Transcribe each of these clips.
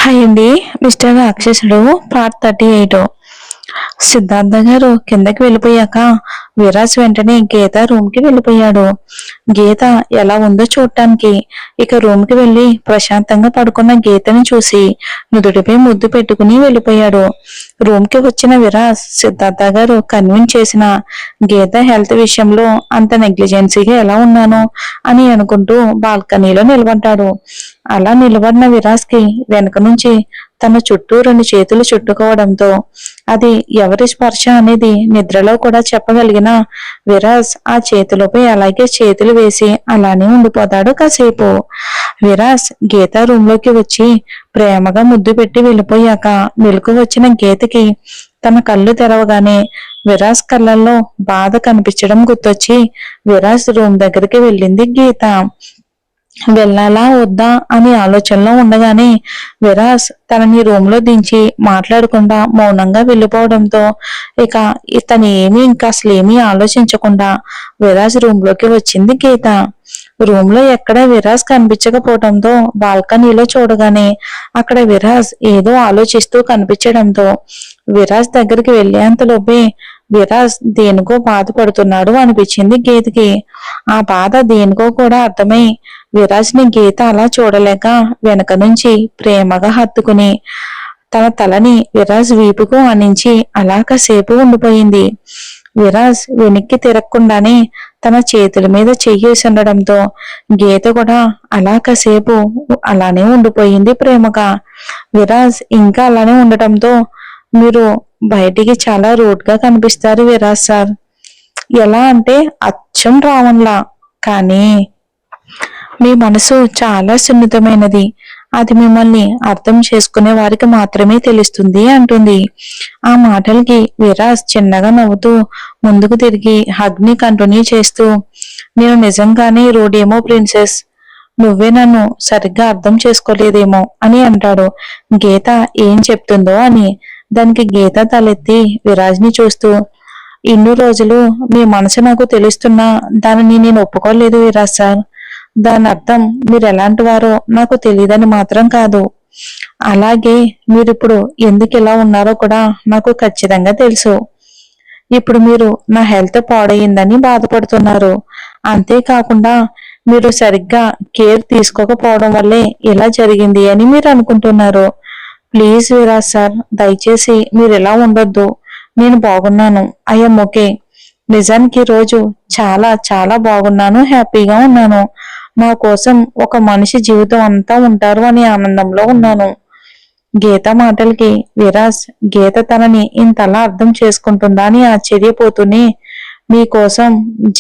Hi అండి. Mister రాక్షసుడు part 38. Siddhartha గారు కిందకి వెళ్ళిపోయాక విరాజ్ వెంటనే గీత రూమ్ కి వెళ్ళిపోయాడు. గీత ఎలా ఉందో చూడటానికి. ఇక రూమ్ కి వెళ్లి ప్రశాంతంగా పడుకున్న గీతని చూసి నుదుటిపై ముద్దు పెట్టుకుని వెళ్ళిపోయాడు. రూమ్ కి వచ్చిన విరాజ్ సిద్ధార్థ గారు కన్విన్స్ చేసిన గీత హెల్త్ విషయంలో అంత నెగ్లిజెన్సీగా ఎలా ఉన్నాను అని అనుకుంటూ బాల్కనీలో నిలబడ్డాడు. అలా నిలబడిన విరాజ్ కి వెనక నుంచి తన చుట్టూ 2 చేతులు చుట్టుకోవడంతో అది ఎవరి స్పర్శ అనేది నిద్రలో కూడా చెప్పగలిగిన విరాజ్ ఆ చేతులపై అలాగే చేతులు వేసి అలానే ఉండిపోతాడు కాసేపు. విరాజ్ గీత రూమ్ లోకి వచ్చి ప్రేమగా ముద్దు పెట్టి వెళ్ళిపోయాక మెలకు వచ్చిన గీతకి తన కళ్ళు తెరవగానే విరాజ్ కళ్ళల్లో బాధ కనిపించడం గుర్తొచ్చి విరాజ్ రూమ్ దగ్గరికి వెళ్ళింది గీత. వెళ్ళాలా వద్దా అని ఆలోచనలో ఉండగానే విరాజ్ తనని రూమ్ లో దించి మాట్లాడకుండా మౌనంగా వెళ్ళిపోవడంతో ఇక తను ఇంకా అసలు ఏమీ ఆలోచించకుండా విరాజ్ రూమ్ లోకి వచ్చింది గీత. రూమ్ లో ఎక్కడ విరాజ్ కనిపించకపోవడంతో బాల్కనీలో చూడగానే అక్కడ విరాజ్ ఏదో ఆలోచిస్తూ కనిపించడంతో విరాజ్ దగ్గరికి వెళ్లేంతలోపే విరాజ్ దేనికో బాధపడుతున్నాడు అనిపించింది గీతకి. ఆ బాధ దేనికో కూడా అర్థమై విరాజ్ ని గీత అలా చూడలేక వెనక నుంచి ప్రేమగా హత్తుకుని తన తలని విరాజ్ వీపుకు ఆనించి అలా కాసేపు ఉండిపోయింది. విరాజ్ వెనక్కి తిరగకుండానే తన చేతుల మీద చెయ్యేసి ఉండడంతో గీత కూడా అలా కాసేపు అలానే ఉండిపోయింది ప్రేమగా. విరాజ్ ఇంకా అలానే ఉండటంతో మీరు బయటికి చాలా రూడ్ గా కనిపిస్తారు విరాజ్ సార్. ఎలా అంటే అచ్చం రావణ్లా, కానీ మీ మనసు చాలా సున్నితమైనది. అది మిమ్మల్ని అర్థం చేసుకునే వారికి మాత్రమే తెలుస్తుంది అంటుంది. ఆ మాటలకి విరాజ్ చిన్నగా నవ్వుతూ ముందుకు తిరిగి హగ్ని కంటిన్యూ చేస్తూ, నేను నిజంగానే రోడేమో ప్రిన్సెస్, నువ్వే నన్ను సరిగ్గా అర్థం చేసుకోలేదేమో అని అంటాడు. గీత ఏం చెప్తుందో అని. దానికి గీత తలెత్తి విరాజ్ ని చూస్తూ, ఇన్ని రోజులు మీ మనసు నాకు తెలుస్తున్నా దానిని నేను ఒప్పుకోలేదు విరాజ్ సార్. దాని అర్థం మీరు ఎలాంటి వారో నాకు తెలియదని మాత్రం కాదు, అలాగే మీరిప్పుడు ఎందుకు ఇలా ఉన్నారో కూడా నాకు ఖచ్చితంగా తెలుసు. ఇప్పుడు మీరు నా హెల్త్ పాడయిందని బాధపడుతున్నారు. అంతేకాకుండా మీరు సరిగ్గా కేర్ తీసుకోకపోవడం వల్లే ఇలా జరిగింది అని మీరు అనుకుంటున్నారు. ప్లీజ్ విరాజ్ సార్, దయచేసి మీరు ఇలా ఉండొద్దు. నేను బాగున్నాను, ఐఎమ్ ఓకే. నిజానికి రోజు చాలా చాలా బాగున్నాను, హ్యాపీగా ఉన్నాను. నా కోసం ఒక మనిషి జీవితం అంతా ఉంటారు అని ఆనందంలో ఉన్నాను. గీత మాటలకి విరాజ్ గీత తనని ఇంతలా అర్థం చేసుకుంటుందా అని ఆశ్చర్యపోతూనే, మీకోసం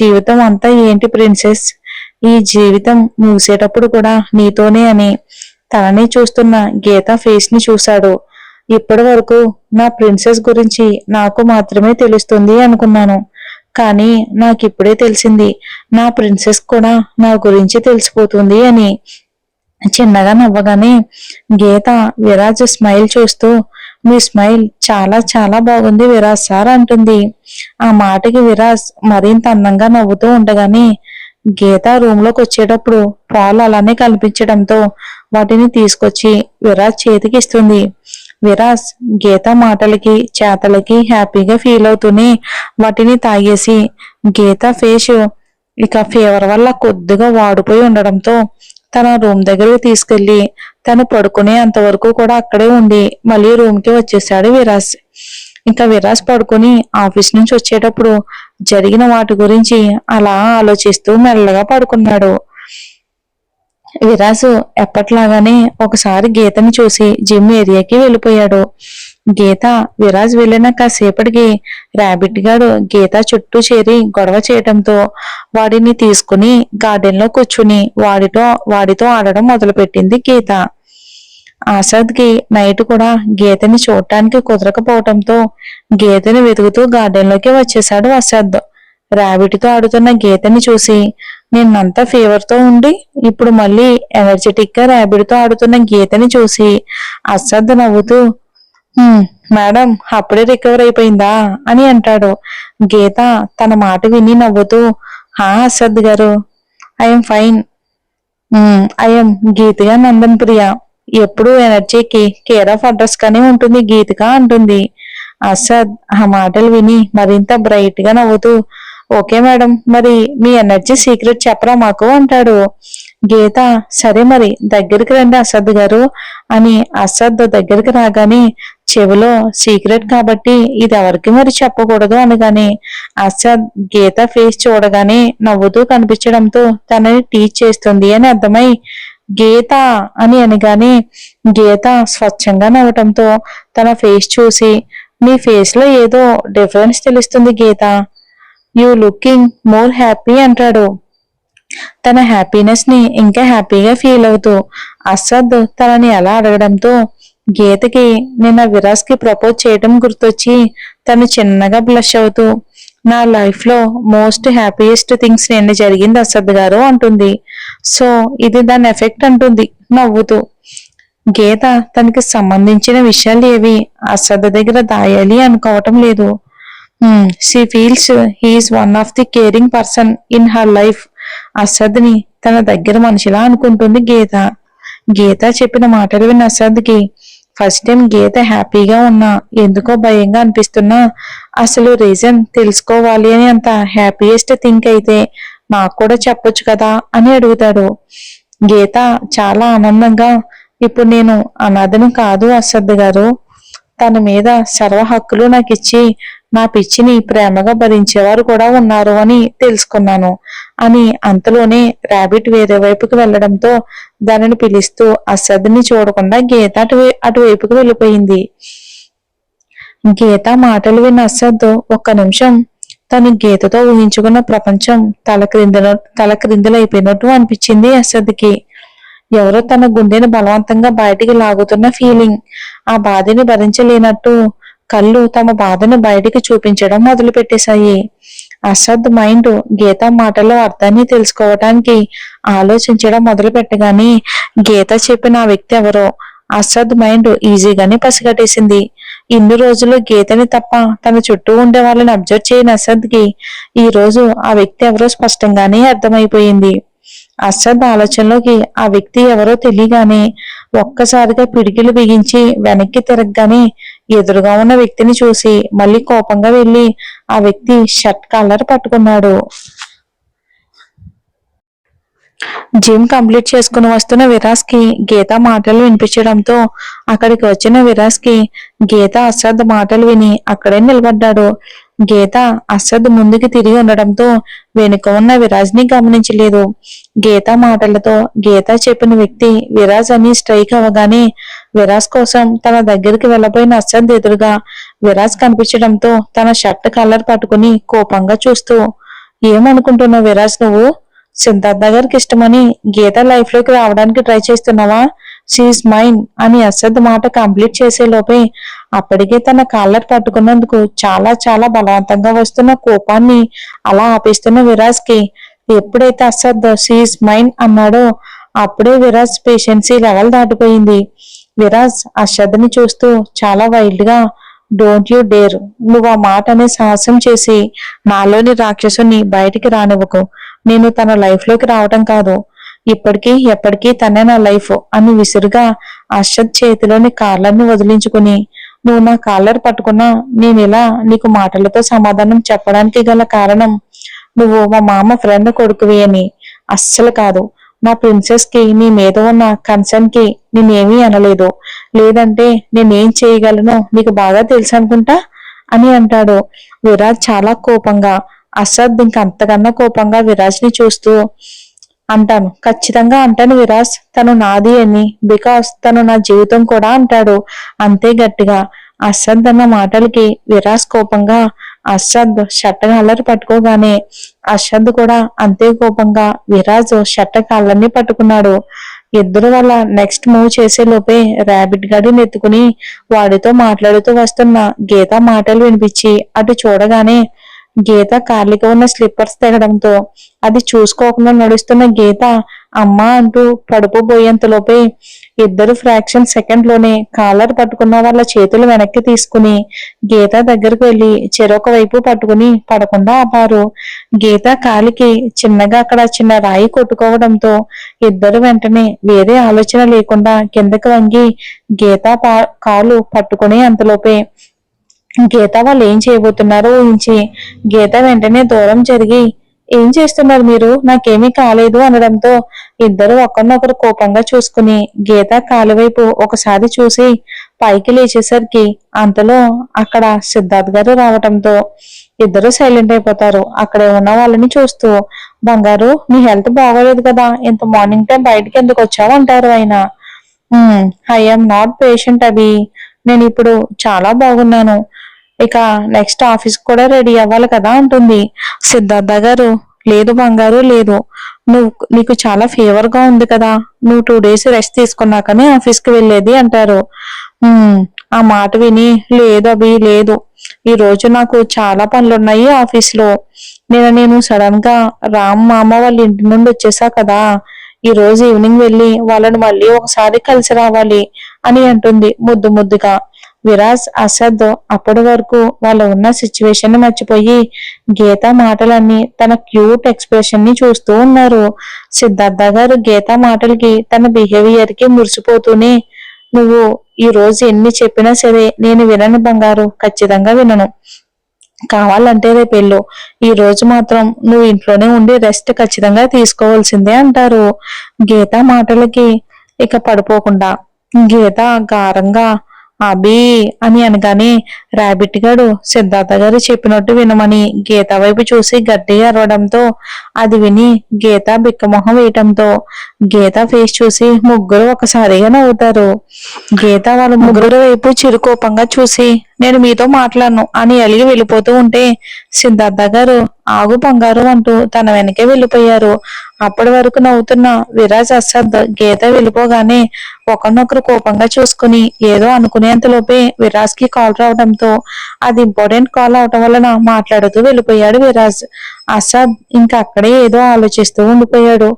జీవితం అంతా ఏంటి ప్రిన్సెస్, ఈ జీవితం ముగిసేటప్పుడు కూడా నీతోనే అని తనని చూస్తున్న గీత ఫేస్ ని చూశాడు. ఇప్పటి వరకు నా ప్రిన్సెస్ గురించి నాకు మాత్రమే తెలుస్తుంది అనుకున్నాను, కానీ నాకిప్పుడే తెలిసింది నా ప్రిన్సెస్ కూడా నా గురించి తెలిసిపోతుంది అని. చిన్నగా నవ్వగానే గీత విరాజ్ స్మైల్ చూస్తూ, మీ స్మైల్ చాలా చాలా బాగుంది విరాజ్ సార్ అంటుంది. ఆ మాటకి విరాజ్ మరింత అందంగా నవ్వుతూ ఉండగానే గీత రూమ్ లోకి వచ్చేటప్పుడు పాలు అలానే కనిపించడంతో వాటిని తీసుకొచ్చి విరాజ్ చేతికి ఇస్తుంది. విరాజ్ గీత మాటలకి చేతలకి హ్యాపీగా ఫీల్ అవుతూనే వాటిని తాగేసి, గీత ఫేస్ ఇక ఫీవర్ వల్ల కొద్దిగా వాడిపోయి ఉండడంతో తన రూమ్ దగ్గరికి తీసుకెళ్లి తను పడుకునే అంతవరకు కూడా అక్కడే ఉండి మళ్ళీ రూమ్ కి వచ్చేసాడు విరాజ్. ఇంకా విరాజ్ పడుకుని ఆఫీస్ నుంచి వచ్చేటప్పుడు జరిగిన వాటి గురించి అలా ఆలోచిస్తూ మెల్లగా పడుకున్నాడు. విరాజు ఎప్పట్లాగానే ఒకసారి గీతని చూసి జిమ్ ఏరియాకి వెళ్ళిపోయాడు. గీత విరాజ్ వెళ్ళిన కాసేపటికి ర్యాబిట్ గాడు గీత చుట్టూ చేరి గొడవ చేయడంతో వాడిని తీసుకుని గార్డెన్ లో కూర్చుని వాడితో ఆడడం మొదలుపెట్టింది గీత. ఆసాద్ కి నైట్ కూడా గీతని చూడటానికి కుదరకపోవటంతో గీతని వెతుకుతూ గార్డెన్ లోకి వచ్చేశాడు ఆసాద్. ర్యాబిట్ తో ఆడుతున్న గీతని చూసి, నిన్నంతా ఫీవర్ తో ఉండి ఇప్పుడు మళ్ళీ ఎనర్జెటిక్ గా ర్యాబిట్ తో ఆడుతున్న గీతని చూసి అసద్ నవ్వుతూ, మేడం అప్పుడే రికవర్ అయిపోయిందా అని అంటాడు. గీత తన మాట విని నవ్వుతూ, హా అసద్ గారు, ఐఎమ్ ఫైన్, ఐఎమ్ గీతగా నందన్ ప్రియ. ఎప్పుడు ఎనర్జీకి కేర్ ఆఫ్ అడ్రస్ గానే ఉంటుంది గీతిక అంటుంది. అసద్ ఆ మాటలు విని మరింత బ్రైట్ గా నవ్వుతూ, ఓకే మేడం, మరి మీ ఎనర్జీ సీక్రెట్ చెప్పరా మాకు అంటాడు. గీత, సరే మరి దగ్గరికి రండి అసద్ గారు అని అసద్ దగ్గరికి రాగానే, చెవిలో సీక్రెట్ కాబట్టి ఇది ఎవరికి మరి చెప్పకూడదు అనగానే అసద్ గీత ఫేస్ చూడగానే నవ్వుతూ కనిపించడంతో తనని టీచ్ చేస్తుంది అని అర్థమై గీత అని అనగానే గీత స్వచ్ఛంగా నవ్వటంతో తన ఫేస్ చూసి, నీ ఫేస్ లో ఏదో డిఫరెన్స్ తెలుస్తుంది గీత, యూ లుకింగ్ మోర్ హ్యాపీ అంటాడు. తన హ్యాపీనెస్ ని ఇంకా హ్యాపీగా ఫీల్ అవుతూ అసద్ తనని ఎలా అడగడంతో గీతకి నిన్న విరాజ్ కి ప్రపోజ్ చేయడం గుర్తొచ్చి తను చిన్నగా బ్లష్ అవుతూ, నా లైఫ్ లో మోస్ట్ హ్యాపీయెస్ట్ థింగ్స్ నిన్న జరిగింది అసద్ గారు అంటుంది. సో ఇది దాని ఎఫెక్ట్ అంటుంది నవ్వుతూ. గీత తనకి సంబంధించిన విషయాలు ఏవి అసద్ దగ్గర దాయాలి అనుకోవటం లేదు. She feels he is one of the caring person in her life. Asad ని తన దగ్గర మనిషిలా అనుకుంటుంది గీత. గీత చెప్పిన మాటలు విన్న అసద్కి ఫస్ట్ టైం గీత హ్యాపీగా ఉన్నా ఎందుకో భయంగా అనిపిస్తున్నా అసలు రీజన్ తెలుసుకోవాలి అని అంత హ్యాపీయెస్ట్ థింక్ అయితే నాకు కూడా చెప్పొచ్చు కదా అని అడుగుతాడు. గీత చాలా ఆనందంగా, ఇప్పుడు నేను అనాథను కాదు అసద్ గారు, తన మీద సర్వ హక్కులు నాకు ఇచ్చి నా పిచ్చిని ప్రేమగా భరించేవారు కూడా ఉన్నారు అని తెలుసుకున్నాను అని అంతలోనే రాబిట్ వేరే వైపుకి వెళ్లడంతో దానిని పిలుస్తూ అసద్ని చూడకుండా గీత అటువైపుకి వెళ్ళిపోయింది. గీత మాటలు విన్న అసద్ ఒక్క నిమిషం తను గీతతో ఊహించుకున్న ప్రపంచం తలక్రిందులైపోయినట్టు అనిపించింది అసద్కి. ఎవరో తన గుండెని బలవంతంగా బయటికి లాగుతున్న ఫీలింగ్. ఆ బాధని భరించలేనట్టు కళ్ళు తమ బాధను బయటికి చూపించడం మొదలు పెట్టేశాయి. అసద్ మైండ్ గీత మాటల్లో అర్థాన్ని తెలుసుకోవటానికి ఆలోచించడం మొదలు పెట్టగానే గీత చెప్పిన ఆ వ్యక్తి ఎవరో అసద్ మైండ్ ఈజీగానే పసిగట్టేసింది. ఇన్ని రోజులు గీతని తప్ప తన చుట్టూ ఉండే వాళ్ళని అబ్జర్వ్ చేయని అసద్కి ఈ రోజు ఆ వ్యక్తి ఎవరో స్పష్టంగానే అర్థమైపోయింది. అసద్ ఆలోచనలోకి ఆ వ్యక్తి ఎవరో తెలియగానే ఒక్కసారిగా పిడికిలు బిగించి వెనక్కి తిరగగానే ఎదురుగా ఉన్న వ్యక్తిని చూసి మళ్ళీ కోపంగా వెళ్లి ఆ వ్యక్తి షర్ట్ కాలర్ పట్టుకున్నాడు. జిమ్ కంప్లీట్ చేసుకుని వస్తున్న విరాజ్ కి గీత మాటలు వినిపించడంతో అక్కడికి వచ్చిన విరాజ్ కి గీత అసద్ మాటలు విని అక్కడే నిలబడ్డాడు. గీత అసద్ ముందుకి తిరిగి ఉండడంతో వెనుక ఉన్న విరాజ్ ని గమనించలేదు. గీత మాటలతో గీత చెప్పిన వ్యక్తి విరాజ్ అని స్ట్రైక్ అవ్వగానే విరాజ్ కోసం తన దగ్గరికి వెళ్లబోయిన అసద్ ఎదురుగా విరాజ్ కనిపించడంతో తన షర్ట్ కలర్ పట్టుకుని కోపంగా చూస్తూ, ఏమనుకుంటున్నావు విరాజ్, నువ్వు సిద్ధార్థ గారికి ఇష్టమని గీత లైఫ్ లోకి రావడానికి ట్రై చేస్తున్నావా? షీఈస్ మైన్ అని అసద్ మాట కంప్లీట్ చేసే లోపే అప్పటికే తన కాలర్ పట్టుకున్నందుకు చాలా చాలా బలవంతంగా వస్తున్న కోపాన్ని అలా ఆపేస్తున్న విరాజ్ కి ఎప్పుడైతే అసద్ షీఈస్ మైన్ అన్నాడో అప్పుడే విరాజ్ పేషెన్సీ లెవెల్ దాటిపోయింది. విరాజ్ అసద్ ని చూస్తూ చాలా వైల్డ్ గా, డోంట్ యూ డేర్, నువ్వు ఆ మాట అనే సాహసం చేసి నాలోని రాక్షసుని బయటికి రానివ్వకు. నేను తన లైఫ్ లోకి రావటం కాదు, ఇప్పటికీ ఎప్పటికీ తనే నా లైఫ్ అని విసురుగా అర్షద్ చేతిలోని కాలర్ని వదిలించుకుని, నువ్వు నా కాలర్ పట్టుకున్నా నేను ఇలా నీకు మాటలతో సమాధానం చెప్పడానికి గల కారణం నువ్వు మా మామ ఫ్రెండ్ కొడుకువి అని అస్సలు కాదు. నా ప్రిన్సెస్ కి నీ మీద ఉన్న కన్సర్న్ కి నేనేమీ అనలేదు, లేదంటే నేనేం చేయగలను నీకు బాగా తెలుసు అనుకుంటా అని అంటాడు విరాజ్ చాలా కోపంగా. అసద్ ఇంకంతకన్నా కోపంగా విరాజ్ ని చూస్తూ, అంటాను, ఖచ్చితంగా అంటాను విరాజ్, తను నాది అని, బికాస్ తను నా జీవితం కూడా అంటాడు అంతే గట్టిగా. అసద్ అన్న మాటలకి విరాజ్ కోపంగా అసద్ షర్ట్ కాలర్ పట్టుకోగానే అసద్ కూడా అంతే కోపంగా విరాజ్ షర్ట్ కాలర్ని పట్టుకున్నాడు. ఇద్దరు వాళ్ళ నెక్స్ట్ మూవ్ చేసే లోపే ర్యాబిట్ గాడిని ఎత్తుకుని వాడితో మాట్లాడుతూ వస్తున్న గీత మాటలు వినిపించి అటు చూడగానే గీత కాలికి ఉన్న స్లిప్పర్స్ తెగడంతో అది చూసుకోకుండా నడుస్తున్న గీత అమ్మా అంటూ కడుపు పోయేంతలోపే ఇద్దరు ఫ్రాక్షన్ సెకండ్ లోనే కాలర్ పట్టుకున్న వాళ్ళ చేతులు వెనక్కి తీసుకుని గీత దగ్గరకు వెళ్లి చెరొక వైపు పట్టుకుని పడకుండా ఆపారు. గీత కాలికి చిన్నగా అక్కడ చిన్న రాయి కొట్టుకోవడంతో ఇద్దరు వెంటనే వేరే ఆలోచన లేకుండా కిందకి వంగి గీత కాలు పట్టుకుని అంతలోపే గీత వాళ్ళు ఏం చేయబోతున్నారో ఊహించి గీత వెంటనే దూరం జరిగి ఏం చేస్తున్నారు మీరు, నాకేమీ కాలేదు అనడంతో ఇద్దరు ఒకరినొకరు కోపంగా చూసుకుని గీత కాలువైపు ఒకసారి చూసి పైకి లేచేసరికి అంతలో అక్కడ సిద్ధార్థ్ గారు రావటంతో ఇద్దరు సైలెంట్ అయిపోతారు. అక్కడే ఉన్న వాళ్ళని చూస్తూ, బంగారు నీ హెల్త్ బాగోలేదు కదా, ఇంత మార్నింగ్ టైం బయటకి ఎందుకు వచ్చావు అంటారు ఆయన. ఐఎమ్ నాట్ పేషెంట్ అభి, నేను ఇప్పుడు చాలా బాగున్నాను, ఇక నెక్స్ట్ ఆఫీస్ కూడా రెడీ అవ్వాలి కదా అంటుంది. సిద్ధార్థ గారు, లేదు బంగారు లేదు, నీకు చాలా ఫీవర్ గా ఉంది కదా, నువ్వు 2 days రెస్ట్ తీసుకున్నాకనే ఆఫీస్కి వెళ్ళేది అంటారు. ఆ మాట విని, లేదు అభి లేదు, ఈ రోజు నాకు చాలా పనులున్నాయి ఆఫీస్ లో, నేను సడన్ గా రామ్ మామ వాళ్ళ ఇంటి నుండి వచ్చేసా కదా, ఈ రోజు ఈవినింగ్ వెళ్ళి వాళ్ళని మళ్ళీ ఒకసారి కలిసి రావాలి అని అంటుంది ముద్దు ముద్దుగా. విరాజ్, అసద్ అప్పటి వరకు వాళ్ళు ఉన్న సిచ్యువేషన్ ని మర్చిపోయి గీత మాటలన్నీ తన క్యూట్ ఎక్స్ప్రెషన్ ని చూస్తూ ఉన్నారు. సిద్ధార్థ గారు గీత మాటలకి తన బిహేవియర్ కి మురిసిపోతూనే, నువ్వు ఈ రోజు ఎన్ని చెప్పినా సరే నేను వినను బంగారు, ఖచ్చితంగా వినను, కావాలంటే రేపు వెళ్ళు, ఈ రోజు మాత్రం నువ్వు ఇంట్లోనే ఉండి రెస్ట్ ఖచ్చితంగా తీసుకోవాల్సిందే అంటారు. గీత మాటలకి ఇక పడిపోకుండా గీత గారంగా అబీ అని అనగానే రాబిట్ గాడు సిద్ధార్థ గారు చెప్పినట్టు వినమని గీత వైపు చూసి గట్టిగా అరవడంతో అది విని గీత బిక్కమొహం వేయటంతో గీత ఫేస్ చూసి ముగ్గురు ఒకసారిగా నవ్వుతారు. గీత వాళ్ళ ముగ్గురు వైపు చిరుకోపంగా చూసి నేను మీతో మాట్లాడను అని అలిగి వెళ్ళిపోతూ ఉంటే సిద్ధార్థ గారు ఆగు బంగారు అంటూ తన వెనకే వెళ్ళిపోయారు. అప్పటి వరకు నవ్వుతున్న విరాజ్, అసద్ గీత వెళ్ళిపోగానే ఒకరినొకరు కోపంగా చూసుకుని ఏదో అనుకునేంతలోపే విరాజ్ కి కాల్ రావడంతో అది ఇంపార్టెంట్ కాల్ అవటం వలన మాట్లాడుతూ వెళ్ళిపోయాడు విరాజ్. అసద్ ఇంకా అక్కడే ఏదో ఆలోచిస్తూ ఉండిపోయాడు.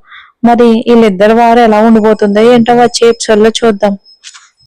మరి వీళ్ళిద్దరు వారు ఎలా ఉండిపోతుందో ఏంటో వచ్చే ఎపిసోడ్ లో చూద్దాం.